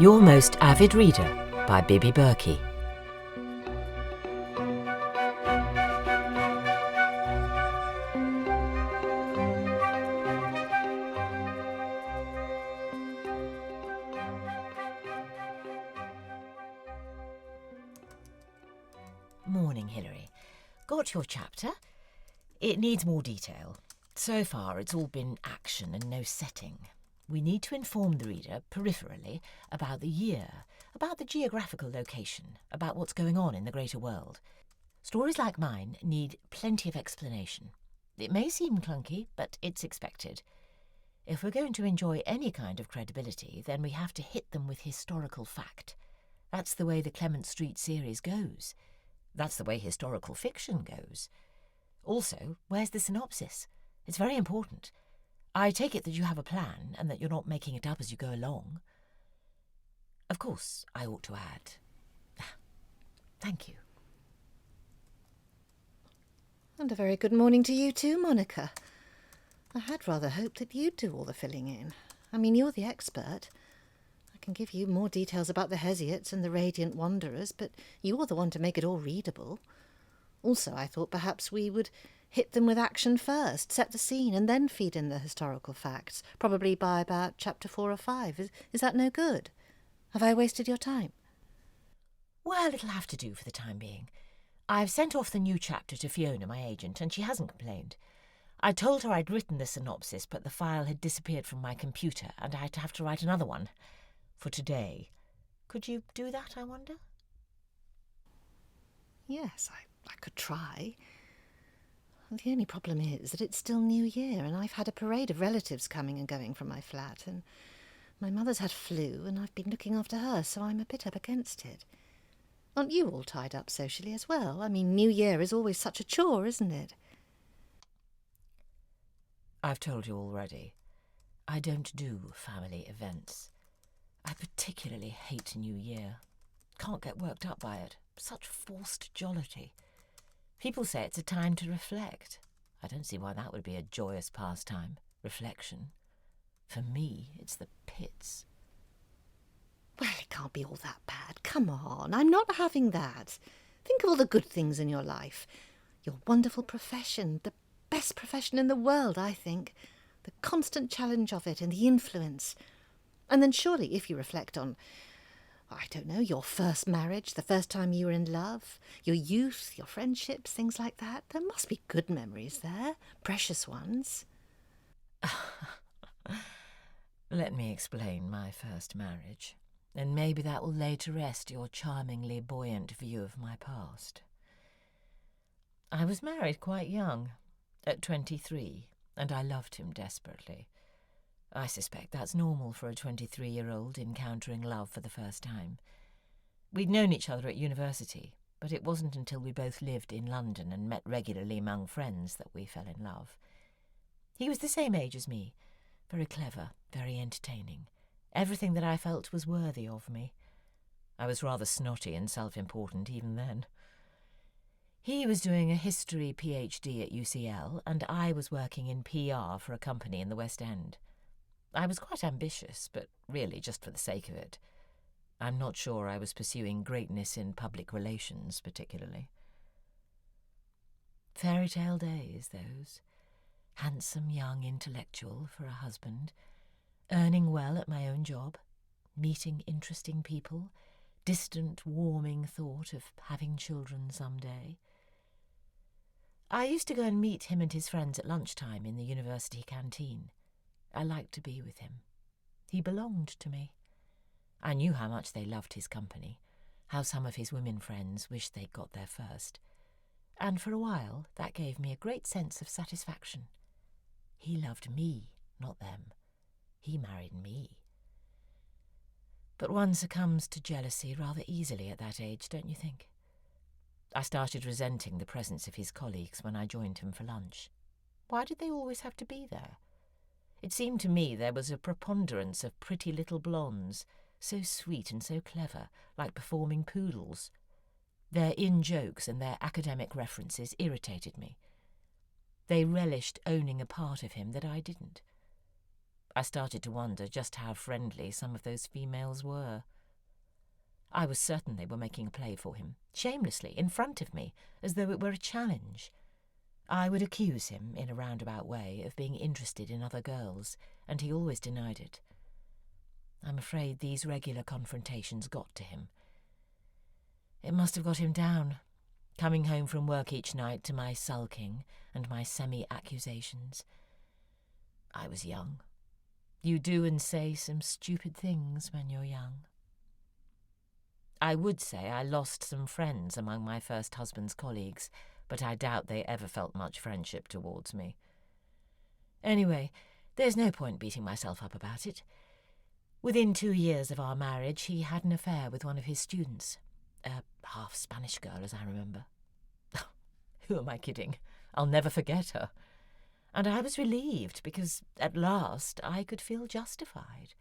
Your Most Avid Reader by Bibi Berki. Morning, Hilary. Got your chapter? It needs more detail. So far, it's all been action and no setting. We need to inform the reader, peripherally, about the year, about the geographical location, about what's going on in the greater world. Stories like mine need plenty of explanation. It may seem clunky, but it's expected. If we're going to enjoy any kind of credibility, then we have to hit them with historical fact. That's the way the Clement Street series goes. That's the way historical fiction goes. Also, where's the synopsis? It's very important. I take it that you have a plan and that you're not making it up as you go along. Of course, I ought to add. Thank you. And a very good morning to you too, Monica. I had rather hoped that you'd do all the filling in. I mean, you're the expert. I can give you more details about the Hesiates and the Radiant Wanderers, but you're the one to make it all readable. Also, I thought perhaps we would hit them with action first, set the scene, and then feed in the historical facts, probably by about chapter 4 or 5. Is that no good? Have I wasted your time? Well, it'll have to do for the time being. I've sent off the new chapter to Fiona, my agent, and she hasn't complained. I told her I'd written the synopsis, but the file had disappeared from my computer, and I'd have to write another one. For today. Could you do that, I wonder? Yes, I could try. The only problem is that it's still New Year, and I've had a parade of relatives coming and going from my flat, and my mother's had flu, and I've been looking after her, so I'm a bit up against it. Aren't you all tied up socially as well? I mean, New Year is always such a chore, isn't it? I've told you already. I don't do family events. I particularly hate New Year. Can't get worked up by it. Such forced jollity. People say it's a time to reflect. I don't see why that would be a joyous pastime. Reflection. For me, it's the pits. Well, it can't be all that bad. Come on, I'm not having that. Think of all the good things in your life. Your wonderful profession, the best profession in the world, I think. The constant challenge of it and the influence. And then surely, if you reflect on, I don't know, your first marriage, the first time you were in love, your youth, your friendships, things like that, there must be good memories there, precious ones. Let me explain my first marriage, and maybe that will lay to rest your charmingly buoyant view of my past. I was married quite young, at 23, and I loved him desperately. I suspect that's normal for a 23-year-old encountering love for the first time. We'd known each other at university, but it wasn't until we both lived in London and met regularly among friends that we fell in love. He was the same age as me, very clever, very entertaining. Everything that I felt was worthy of me. I was rather snotty and self-important even then. He was doing a history PhD at UCL, and I was working in PR for a company in the West End. I was quite ambitious, but really just for the sake of it. I'm not sure I was pursuing greatness in public relations, particularly. Fairy tale days, those. Handsome young intellectual for a husband, earning well at my own job, meeting interesting people, distant, warming thought of having children someday. I used to go and meet him and his friends at lunchtime in the university canteen. I liked to be with him. He belonged to me. I knew how much they loved his company, how some of his women friends wished they'd got there first. And for a while, that gave me a great sense of satisfaction. He loved me, not them. He married me. But one succumbs to jealousy rather easily at that age, don't you think? I started resenting the presence of his colleagues when I joined him for lunch. Why did they always have to be there? It seemed to me there was a preponderance of pretty little blondes, so sweet and so clever, like performing poodles. Their in-jokes and their academic references irritated me. They relished owning a part of him that I didn't. I started to wonder just how friendly some of those females were. I was certain they were making a play for him, shamelessly, in front of me, as though it were a challenge. I would accuse him, in a roundabout way, of being interested in other girls, and he always denied it. I'm afraid these regular confrontations got to him. It must have got him down, coming home from work each night to my sulking and my semi-accusations. I was young. You do and say some stupid things when you're young. I would say I lost some friends among my first husband's colleagues, but I doubt they ever felt much friendship towards me. Anyway, there's no point beating myself up about it. Within 2 years of our marriage, he had an affair with one of his students, a half-Spanish girl, as I remember. Who am I kidding? I'll never forget her. And I was relieved, because at last I could feel justified.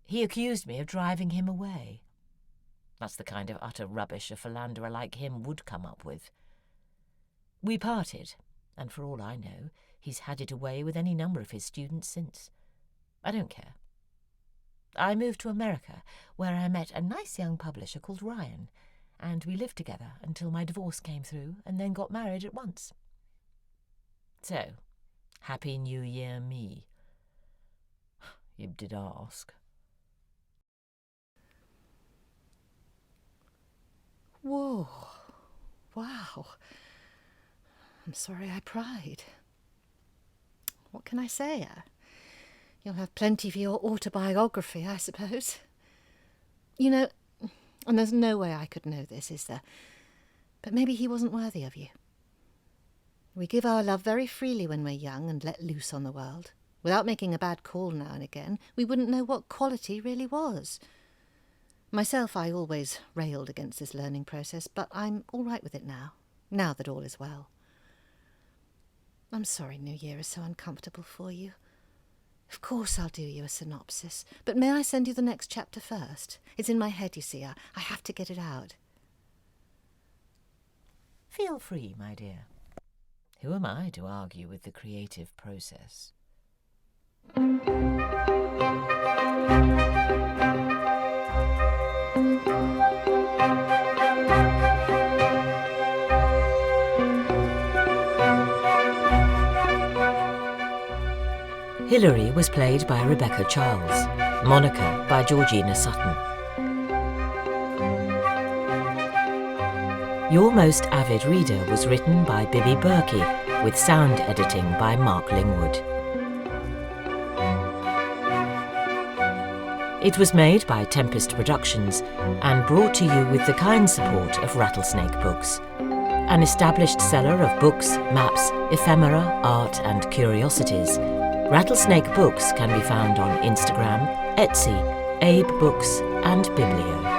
He accused me of driving him away. That's the kind of utter rubbish a philanderer like him would come up with. We parted, and for all I know, he's had it away with any number of his students since. I don't care. I moved to America, where I met a nice young publisher called Ryan, and we lived together until my divorce came through, and then got married at once. So, Happy New Year, me. You did ask. Whoa. Wow. I'm sorry I pried. What can I say? You'll have plenty for your autobiography, I suppose. You know, and there's no way I could know this, is there? But maybe he wasn't worthy of you. We give our love very freely when we're young and let loose on the world. Without making a bad call now and again, we wouldn't know what quality really was. Myself, I always railed against this learning process, but I'm all right with it now that all is well. I'm sorry New Year is so uncomfortable for you. Of course I'll do you a synopsis, but may I send you the next chapter first? It's in my head, you see. I have to get it out. Feel free, my dear. Who am I to argue with the creative process? Hilary was played by Rebecca Charles, Monica by Georgina Sutton. Your Most Avid Reader was written by Bibi Berki, with sound editing by Mark Lingwood. It was made by Tempest Productions and brought to you with the kind support of Rattlesnake Books, an established seller of books, maps, ephemera, art and curiosities. Rattlesnake Books can be found on Instagram, Etsy, Abe Books and Biblio.